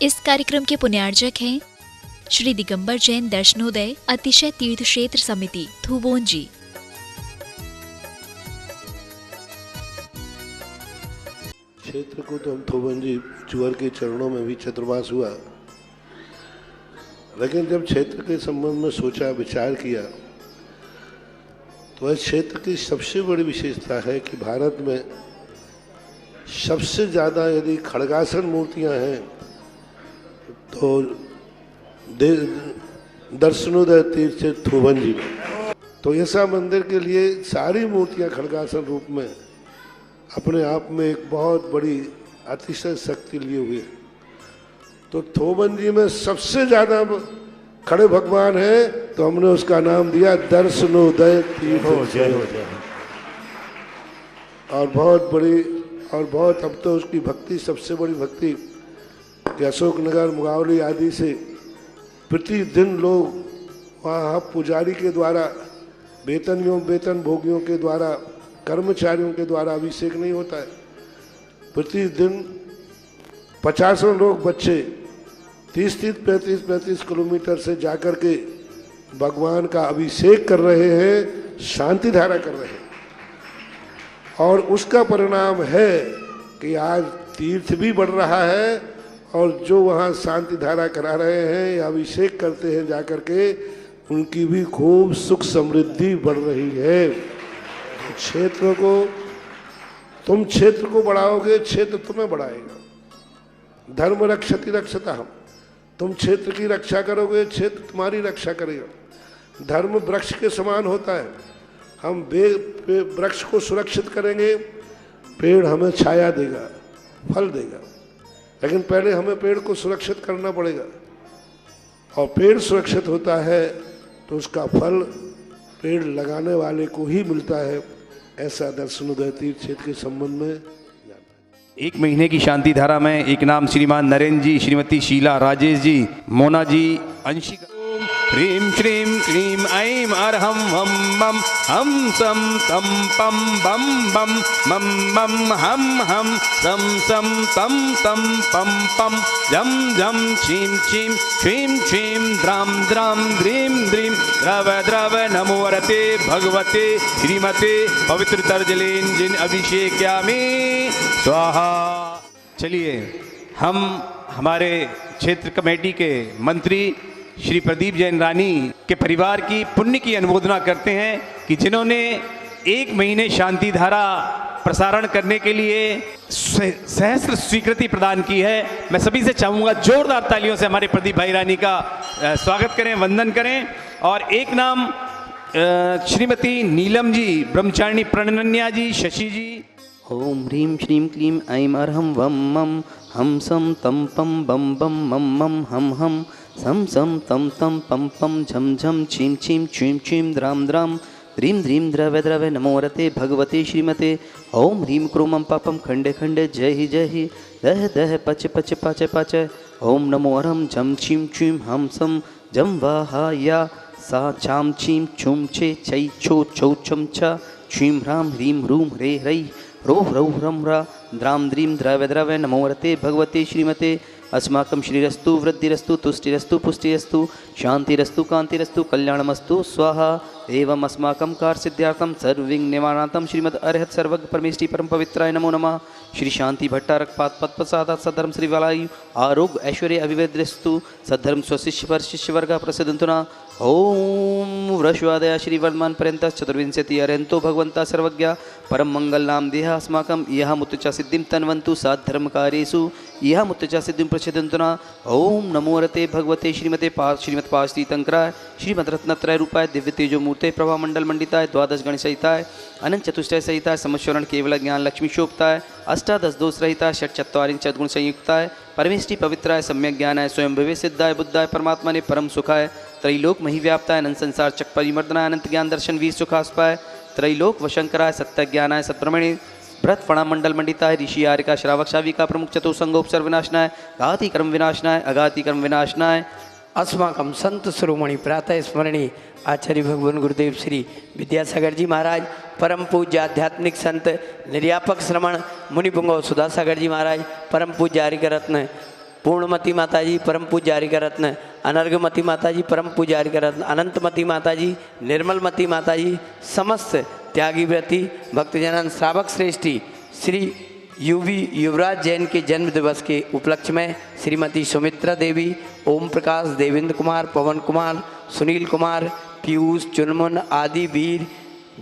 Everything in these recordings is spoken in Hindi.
इस कार्यक्रम के पुण्यार्जक हैं श्री दिगंबर जैन दर्शनोदय अतिशय तीर्थ क्षेत्र समिति थुबोन जी। क्षेत्र को तो हम थोबन जी चुअर के चरणों में भी छत्रवास हुआ, लेकिन जब क्षेत्र के संबंध में सोचा विचार किया तो इस क्षेत्र की सबसे बड़ी विशेषता है कि भारत में सबसे ज़्यादा यदि खड़गासन मूर्तियां हैं तो दर्शनोदय तीर्थ थोबन जी में। तो ऐसा मंदिर के लिए सारी मूर्तियां खड़गासन रूप में अपने आप में एक बहुत बड़ी अतिशय शक्ति लिए हुए। तो थोबन जी में सबसे ज़्यादा खड़े भगवान है तो हमने उसका नाम दिया दर्शनोदय तीर्थ। और बहुत बड़ी और बहुत अब तो उसकी भक्ति सबसे बड़ी भक्ति कि अशोकनगर मुगावली आदि से प्रतिदिन लोग वहाँ पुजारी के द्वारा वेतन भोगियों के द्वारा कर्मचारियों के द्वारा अभिषेक नहीं होता है। प्रतिदिन 50 लोग बच्चे 30-35 किलोमीटर से जाकर के भगवान का अभिषेक कर रहे हैं, शांति धारा कर रहे हैं। और उसका परिणाम है कि आज तीर्थ भी बढ़ रहा है और जो वहाँ शांति धारा करा रहे हैं या अभिषेक करते हैं जाकर के, उनकी भी खूब सुख समृद्धि बढ़ रही है। क्षेत्र को तुम क्षेत्र को बढ़ाओगे, क्षेत्र तुम्हें बढ़ाएगा। धर्म रक्षति रक्षता हम, तुम क्षेत्र की रक्षा करोगे, क्षेत्र तुम्हारी रक्षा करेगा। धर्म वृक्ष के समान होता है, हम वृक्ष को सुरक्षित करेंगे, पेड़ हमें छाया देगा, फल देगा। लेकिन पहले हमें पेड़ को सुरक्षित करना पड़ेगा, और पेड़ सुरक्षित होता है तो उसका फल पेड़ लगाने वाले को ही मिलता है। ऐसा दर्शनोदय तीर्थ क्षेत्र के संबंध में 1 महीने की शांति धारा में एक नाम श्रीमान नरेंद्र जी, श्रीमती शीला, राजेश जी, मोना जी, अंशिका। ह्रीं श्रीं क्लीं ऐं अर्हं वं मं हम सम तम पम बम बम मम मम हम हम सम सम तम तम पम पम जम जम छीं छीं छ्रीं छ्रीं द्रां द्रां द्रीं द्रीं द्रव द्रव नमो वरते भगवते श्रीमते पवित्र तर्जलेन जिन अभिषेक्यामि स्वाहा। चलिए हम हमारे क्षेत्र कमेटी के मंत्री श्री प्रदीप जैन रानी के परिवार की पुण्य की अनुमोदना करते हैं कि जिन्होंने 1 महीने शांति धारा प्रसारण करने के लिए सहस्त्र स्वीकृति प्रदान की है। मैं सभी से चाहूँगा जोरदार तालियों से हमारे प्रदीप भाई रानी का स्वागत करें, वंदन करें। और एक नाम श्रीमती नीलम जी, ब्रह्मचारिणी प्रणन्या जी, शशि जी। ओम ह्रीं श्रीं क्लीं ऐं अर्हं वं मं हम सम तम पम बम बम मम मम हम हम सम सम तम तम पम पम झम झम छीं छीं छ्रीं छ्रीं द्रां द्रां द्रीं द्रीं द्रव द्रव नमो वरते भगवते श्रीमते। ओम ह्रीं क्रोमं पापम खंडे खंडे जय हि दह दह पच पच पाच पाच। ओम नमो अरहं झम छीं छ्रीं हम सम जम वाहा या सा छाम छीं छुम छे छै छो छौ छम छ छ्रीं ह्रां ह्रीं ह्रूं ह्रे ह्रै रोह रौ ह्रं ह्रा द्रां द्रीं द्रव द्रव नमो वरते भगवते श्रीमते। अस्माकं श्रीरस्तु वृद्धिरस्तु तुष्टिरस्तु पुष्टिरस्तु शांतिरस्तु कांतिरस्तु कल्याणमस्तु स्वाहा। एवं अस्माकं कार्यसिद्ध्यार्थं सर्वविघ्न निवारणार्थं श्रीमद् अरहत सर्वज्ञ परमेष्टि परम पवित्राय नमो नमः। श्री शांति भट्टारक पाद पद प्रसादात् सद्धर्म श्री वालायु आरोग्य ऐश्वर्य अभिवृद्धिस्तु सद्धर्म स्वशिष्य पर शिष्य वर्ग प्रसिद्धंतुना। ओम वृषवादया श्री वर्धमान पर्यंत चतुर्विंशति अर्हन्तो भगवंता सर्वज्ञ परम मंगल नाम देह अस्माकं यह मुत्तचा सिद्धिं तन्वन्तु साधर्म कार्येषु यह मुत्तचा सिद्धिं प्रसिद्धंतुना। ओम नमो वरते भगवते श्रीमते श्रीमत् पार्वती तंकराय श्रीमद् रत्नत्रय रूपाय दिव्य तेजो मूर्ते प्रभा मंडल मंडिताय द्वादश गण सहिताय अनंत चतुष्टय सहिताय समस्वरण केवल ज्ञान लक्ष्मी शोभताय अष्टादश दोष रहिताय षट चत्वारिंश सद्गुण संयुक्ताय परमेष्टि पवित्राय सम्यक ज्ञानाय स्वयं भवे सिद्धाय बुद्धाय परमात्मा ने परम सुखाय त्रैलोक मही व्याप्ताय अनंत संसार चक परिमर्दनाय अनंत ज्ञान दर्शन वीर सुखास्पाय त्रैलोक वशंकराय सत्य ज्ञानाय सत्प्रमणे भ्रत फणा मंडल मंडिताय ऋषि आर्यका श्रावक शाविका प्रमुख चतुसंगोपसर्व विनाशनाय घाति कर्म विनाशनाय अघाति कर्म विनाशनाय। अस्माकं संत शिरोमणि प्रातः स्मरणीय आचार्य भगवान गुरुदेव श्री विद्यासागर जी महाराज, परम पूज्य आध्यात्मिक संत निर्यापक श्रमण मुनिपुंगव सुधासागर जी महाराज, परम पूज्य आर्य रत्न पूर्णमती माता जी परम पूज्य हरिका रत्न, अनर्घमती माता जी परम पूज्य हरिका रत्न, अनंतमती माता जी, निर्मलमती माता जी, समस्त त्यागी व्रती भक्तजनन श्रावक श्रेष्ठी श्री युवराज जैन के जन्म दिवस के उपलक्ष्य में श्रीमती सुमित्रा देवी, ओम प्रकाश, देवेंद्र कुमार, पवन कुमार, सुनील कुमार, पीयूष, चुनमुन आदि वीर,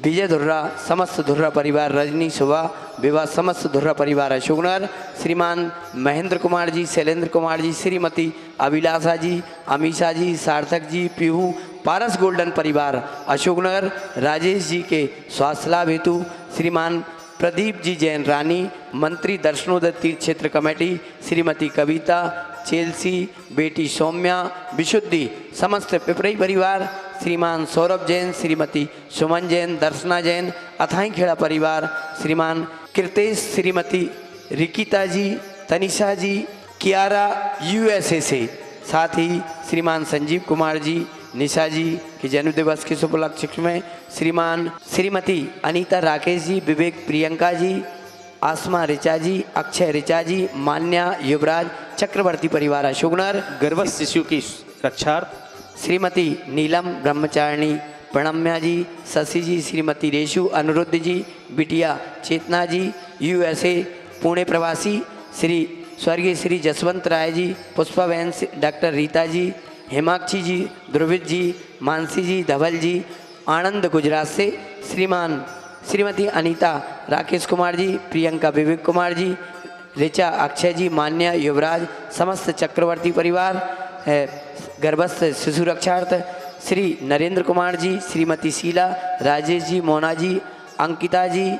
विजय धुर्रा, समस्त धुर्रा परिवार, रजनी सुबह विवाह समस्त धुर्रा परिवार अशोकनगर, श्रीमान महेंद्र कुमार जी, शैलेंद्र कुमार जी, श्रीमती अभिलाषा जी, अमीषा जी, सार्थक जी, पीहू, पारस गोल्डन परिवार अशोकनगर, राजेश जी के स्वास्थ्य लाभ हेतु श्रीमान प्रदीप जी जैन रानी, मंत्री दर्शनोदय तीर्थ क्षेत्र कमेटी, श्रीमती कविता, चेल्सी, बेटी सौम्या, विशुद्धि, समस्त पिपरई परिवार, श्रीमान सौरभ जैन, श्रीमती सुमन जैन, दर्शना जैन, अथाई खेड़ा परिवार, श्रीमान कृतेश, श्रीमती रिकिता जी, तनिषा जी, कियारा USA से, साथ ही श्रीमान संजीव कुमार जी, निशा जी के जन्म दिवस के शुभ उपलक्ष्य में श्रीमान श्रीमती अनीता राकेश जी, विवेक प्रियंका जी, आसमा ऋचा जी, अक्षय ऋचा जी, मान्या युवराज चक्रवर्ती परिवार अशोकनगर, गर्भस्थ शिशु की रक्षार्थ श्रीमती नीलम ब्रह्मचारिणी प्रणम्या जी, शशि जी, श्रीमती रेशु अनिरुद्ध जी, बिटिया चेतना जी, USA पुणे प्रवासी, श्री स्वर्गीय श्री जसवंत राय जी, पुष्पाबेन, डॉक्टर रीता जी, हेमाक्षी जी, ध्रुवित जी, मानसी जी, धवल जी, आनंद गुजरात से, श्रीमान श्रीमती अनीता राकेश कुमार जी, प्रियंका विवेक कुमार जी, ऋचा अक्षय जी, मान्या युवराज, समस्त चक्रवर्ती परिवार, गर्भस्थ शिशु रक्षार्थ श्री नरेंद्र कुमार जी, श्रीमती शीला, राजेश जी, मोना जी, अंकिता जी,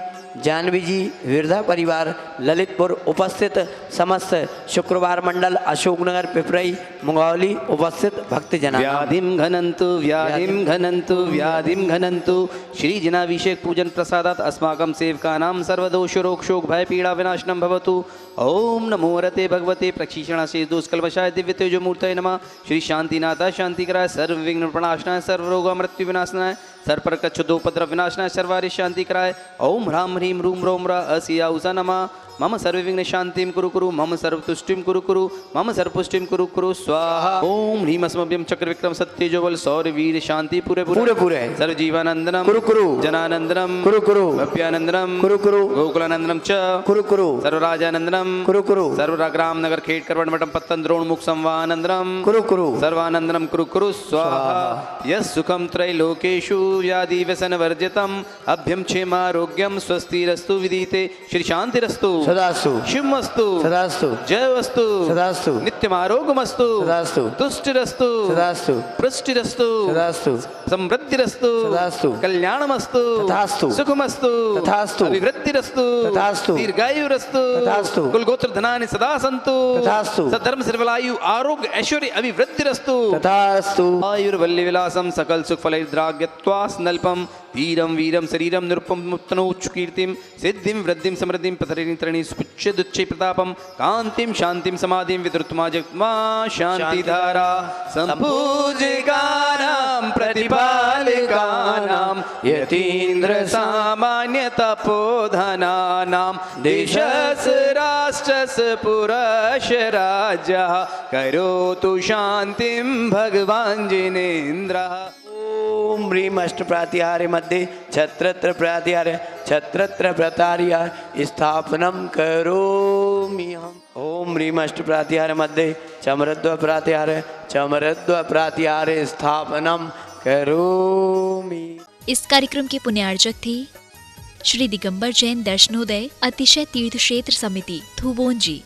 जानवी जी, विरधा परिवार ललितपुर उपस्थित समस्त शुक्रवार मंडल अशोकनगर पिपरई मुंगौली उपस्थित भक्तजन व्याधिम घनंतु व्याधिम घनंतु श्री जनाभिषेक पूजन प्रसादात अस्माकं सेवकानां सर्वदोष रोग शोक भय पीड़ा विनाशनम भवतु। ओम नमो रते भगवते प्रक्षीषणाशे दोषकल्पशाय दिव्य तेजो मूर्तये नमः। श्री शांतिनाथाय शांतिकराय सर्व विघ्न प्रणाशनाय सर्व रोग मृत्यु विनाशनाय सर्पर कच्छुदोपद्रव विनाशनाय सर्वारि शांति कराय। ओम ह्रां ह्रीं रूम रोम रा असिया उषा नमः। मम सर्वविघ्न शांतिं कुरु कुरु मम सर्वतुष्टिं कुरु कुरु मम सर्वपुष्टिं कुरु कुरु स्वाहा। ओम ह्रीं अस्मभ्यं चक्र विक्रम सत्यजो बल सौर्य वीर शांति पूरे पूरे सर्व जीवानंदनम कुरु कुरु जनानंदनम कुरु कुरु भव्यानंदनम कुरु कुरु गोकुलानंदनम च कुरु कुरु सर्वराजानंदनम कुरु कुरु सर्वराग्राम नगर खेट करवट मठम पत्तन द्रोण मुख संवानंदनम कुरु कुरु सर्वानंदनम कुरु कुरु स्वाहा। यस् सुखम त्रैलोकेषु व्याधि व्यसन वर्जितम अभ्यम क्षेमारोग्यम स्वस्तिरस्तु विदिते श्री शांतिरस्तु सदास्तु शिवमस्तु सदास्तु जयवस्तु सदास्तु नित्यमारोग्यमस्तु सदास्तु तुष्टिरस्तु सदास्तु पुष्टिरस्तु सदास्तु समृद्धिरस्तु सदास्तु कल्याणमस्तु तथास्तु सुखमस्तु तथास्तु अभिवृद्धिरस्तु तथास्तु दीर्घायुरस्तु तथास्तु कुलगोत्र धनानि सदा सन्तु तथास्तु सद्धर्म सर्वलायु आरोग्य ऐश्वर्य अभिवृद्धिरस्तु तथास्तु आयुर्वल्ली विलासम सकल सुख फलैर्द्राग्यत्वास नल्पम धीरम वीरम शरीरम निरुपम मुक्तनोच्च कीर्तिम सिद्धिम वृद्धिम समृद्धिम पथरिणी तरणि सुपुच्छ दुच्छ प्रतापम कांतिम शांतिम समाधिम विद्रुतमा जगत्मा शांतिधारा संपूजिकानां प्रतिपालिकानां यतीन्द्र सामान्य तपोधनानां देशस् राष्ट्रस् पुरश राजा करोतु शांतिम भगवान जिनेन्द्रः। ओम ह्रीम अष्ट प्रातिहार्य मध्ये छत्रत्र प्रातिहार्य छत्रत्र प्रतार्य स्थापनम करोमि हम। ओम ह्रीम अष्ट प्रातिहार्य मध्ये चमरद्व प्रातिहार्य स्थापनम करोमि। इस कार्यक्रम के पुण्यार्जक थे श्री दिगंबर जैन दर्शनोदय अतिशय तीर्थ क्षेत्र समिति थुबोंजी।